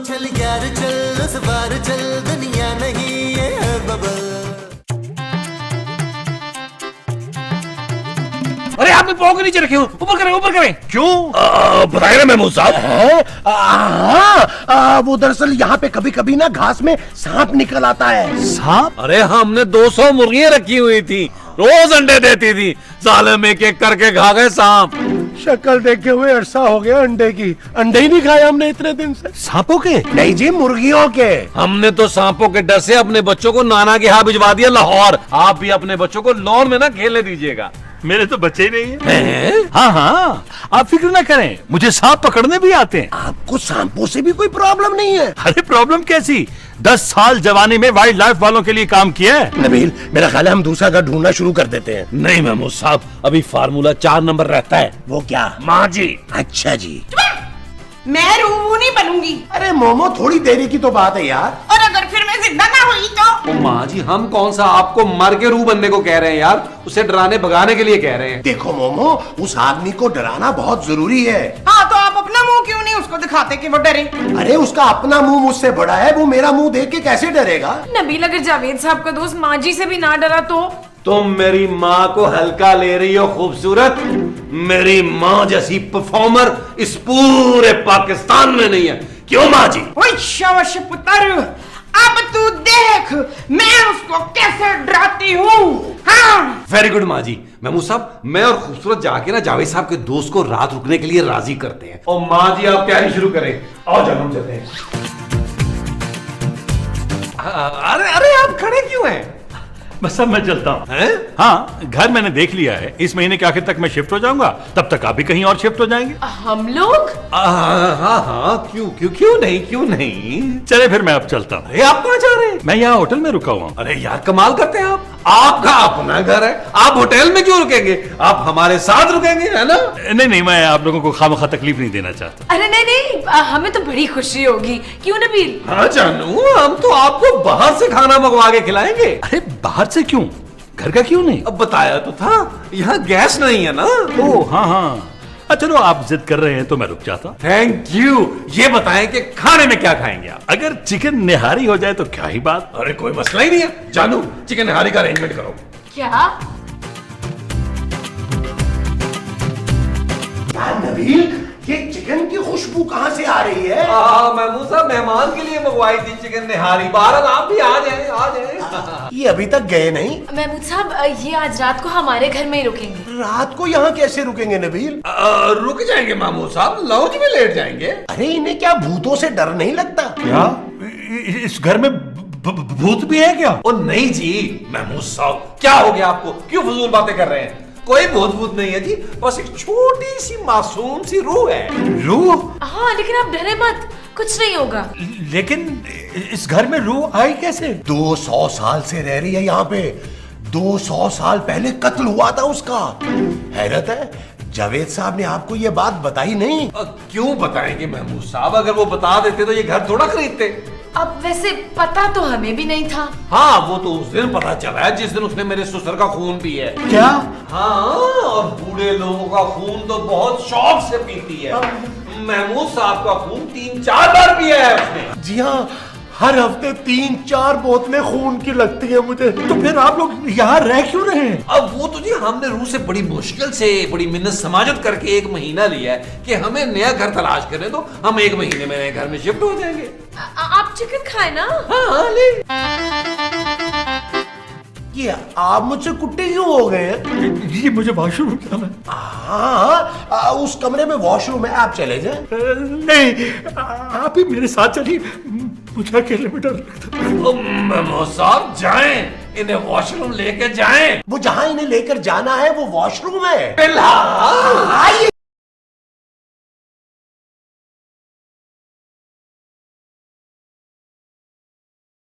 चल यार चल उस बार चल दुनिया नहीं ये है बबल। अरे आपने पाँव के नीचे रखे हो, ऊपर करें ऊपर करें। क्यों? बताइए ना महमूद साहब। वो दरअसल यहाँ पे कभी कभी ना घास में सांप निकल आता है। सांप? अरे हमने 200 मुर्गियां रखी हुई थी, रोज अंडे देती थी, साले में एक एक करके खा गए सांप। शक्ल देखे हुए अरसा हो गया अंडे की, अंडे ही नहीं खाए हमने इतने दिन से। सांपों के? नहीं जी, मुर्गियों के। हमने तो सांपों के डर से अपने बच्चों को नाना के यहाँ भिजवा दिया लाहौर। आप भी अपने बच्चों को लॉन में ना खेलने दीजिएगा। मेरे तो बच्चे ही नहीं है। हाँ हाँ, आप फिक्र ना करें, मुझे सांप पकड़ने भी आते हैं। आपको सांपों से भी कोई प्रॉब्लम नहीं है? अरे प्रॉब्लम कैसी, 10 साल जवानी में वाइल्ड लाइफ वालों के लिए काम किया है। नबील, मेरा ख्याल है हम दूसरा घर ढूंढना शुरू कर देते हैं। नहीं महमूद साहब, अभी फार्मूला 4 नंबर रहता है। वो क्या? माँ जी। अच्छा जी। मैं रूबू नहीं बनूंगी। अरे मोमो, थोड़ी देरी की तो बात है यार। और अगर फिर मैं जिंदा ना हुई तो? ओ माँ जी, हम कौन सा आपको मर के रूह बनने को कह रहे हैं यार, उसे डराने भगाने के लिए कह रहे हैं। देखो मोमो, उस आदमी को डराना बहुत जरूरी है। हाँ, तो आप अपना मुंह क्यों नहीं उसको दिखाते कि वो डरे? अरे उसका अपना मुंह मुझसे बड़ा है, वो मेरा मुंह देख के कैसे डरेगा? नबील, अगर जावेद साहब का दोस्त माँ जी से भी ना डरा तो? तुम मेरी माँ को हल्का ले रही हो खूबसूरत। मेरी माँ जैसी परफॉर्मर इस पूरे पाकिस्तान में नहीं है, क्यों माँ जी? ओए शाबाश पुत्र, अब तू देख मैं उसको कैसे डराती हूँ। हाँ। वेरी गुड माँ जी। महमूद साहब, मैं और खूबसूरत जाके ना जावेद साहब के दोस्त को रात रुकने के लिए राजी करते हैं। और माँ जी आप तैयारी शुरू करें। आओ जब हम चलते हैं। अरे अरे आप खड़े क्यों हैं? बस अब मैं चलता हूँ। हैं? हाँ, घर मैंने देख लिया है, इस महीने के आखिर तक मैं शिफ्ट हो जाऊंगा, तब तक आप भी कहीं और शिफ्ट हो जाएंगे। हम लोग? हाँ हाँ, क्यों क्यों क्यों नहीं, क्यों नहीं। चले फिर मैं अब चलता हूँ। अरे आप कहाँ जा रहे हैं? मैं यहाँ होटल में रुका हुआ हूँ। अरे यार कमाल करते हैं आप, आपका अपना घर है, आप होटल में क्यों रुकेंगे? आप हमारे साथ रुकेंगे, है ना? नहीं नहीं, मैं आप लोगों को खामखा तकलीफ नहीं देना चाहता। अरे नहीं नहीं, हमें तो बड़ी खुशी होगी, क्यों नबील? हाँ जानू, हम तो आपको बाहर से खाना मंगवा के खिलाएंगे। अरे बाहर से क्यों, घर का क्यों नहीं? अब बताया तो था, यहाँ गैस नहीं है ना। ओह हाँ हाँ, चलो आप जिद कर रहे हैं तो मैं रुक जाता हूँ। Thank you. ये बताएं कि खाने में क्या खाएंगे आप? अगर चिकन निहारी हो जाए तो क्या ही बात। अरे कोई मसला ही नहीं है, जानू चिकन निहारी का अरेंजमेंट करो। क्या? नबील, ये चिकन की खुशबू कहाँ से आ रही है? महमूद साहब, मेहमान के लिए मंगवाई थी चिकन निहारी। बारह आप भी आ जाएं, आ जाएं। ये अभी तक गए नहीं? महमूद साहब, ये आज रात को हमारे घर में ही रुकेंगे। रात को यहाँ कैसे रुकेंगे नबील? रुक जाएंगे महमूद साहब, लाउंज में लेट जाएंगे। अरे इन्हें क्या भूतों से डर नहीं लगता? क्या इस घर में भूत भी है क्या? ओ नहीं जी महमूद साहब, क्या हो गया आपको, क्यों फजूल बातें कर रहे हैं? कोई भूत नहीं है जी, बस एक छोटी सी मासूम सी रूह है। रूह? हाँ, लेकिन आप डरे मत, कुछ नहीं होगा। लेकिन इस घर में रूह आई कैसे? 200 साल से रह रही है यहाँ पे। 200 साल पहले कत्ल हुआ था उसका। हैरत है, जावेद साहब ने आपको ये बात बताई नहीं? क्यों बताएंगे महमूद साहब, अगर वो बता देते तो ये घर थोड़ा खरीदते। अब वैसे पता तो हमें भी नहीं था। हाँ, वो तो उस दिन पता चला है जिस दिन उसने मेरे ससुर का खून पिया है। क्या? हाँ, और बूढ़े लोगों का खून तो बहुत शौक से पीती है। महमूद साहब का खून 3-4 बार पिया है उसने। जी हाँ, हर हफ्ते 3-4 बोतलें खून की लगती है मुझे। तो फिर आप लोग यहाँ रह क्यों रहे हैं? अब वो तो जी हमने रूह से बड़ी मुश्किल से, बड़ी मिन्नत समाजत करके 1 महीना लिया है कि हमें नया घर तलाश करें, तो हम 1 महीने में नए घर में शिफ्ट हो जाएंगे। आप चिकन खाए ना? हाँ ले। ये आप मुझसे कुट्टे क्यों हो गए हैं? ये मुझे वॉशरूम जाना है। हाँ, उस कमरे में वॉशरूम है, आप चले जाएं। नहीं, आप ही मेरे साथ चलिए, मुझे अकेले में डर लगता है। महमूद साहब जाएं, इन्हें वॉशरूम लेके जाएं। वो जहाँ इन्हें लेकर जाना है वो वॉशरूम है। फिलहाल आइए।